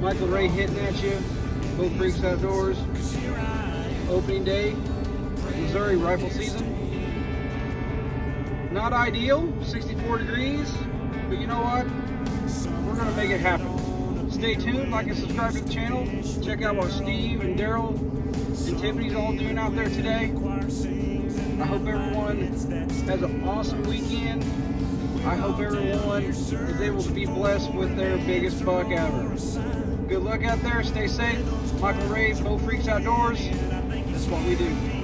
Michael Ray hitting at you. Bow Freaks Outdoors. Opening day, Missouri rifle season. Not ideal, 64 degrees, but you know what? We're gonna make it happen. Stay tuned, like and subscribe to the channel. Check out what Steve and Daryl and Tiffany's all doing out there today. I hope everyone has an awesome weekend. I hope everyone is able to be blessed with their biggest buck ever. Good luck out there. Stay safe. Michael Ray, Bow Freaks Outdoors. That's what we do.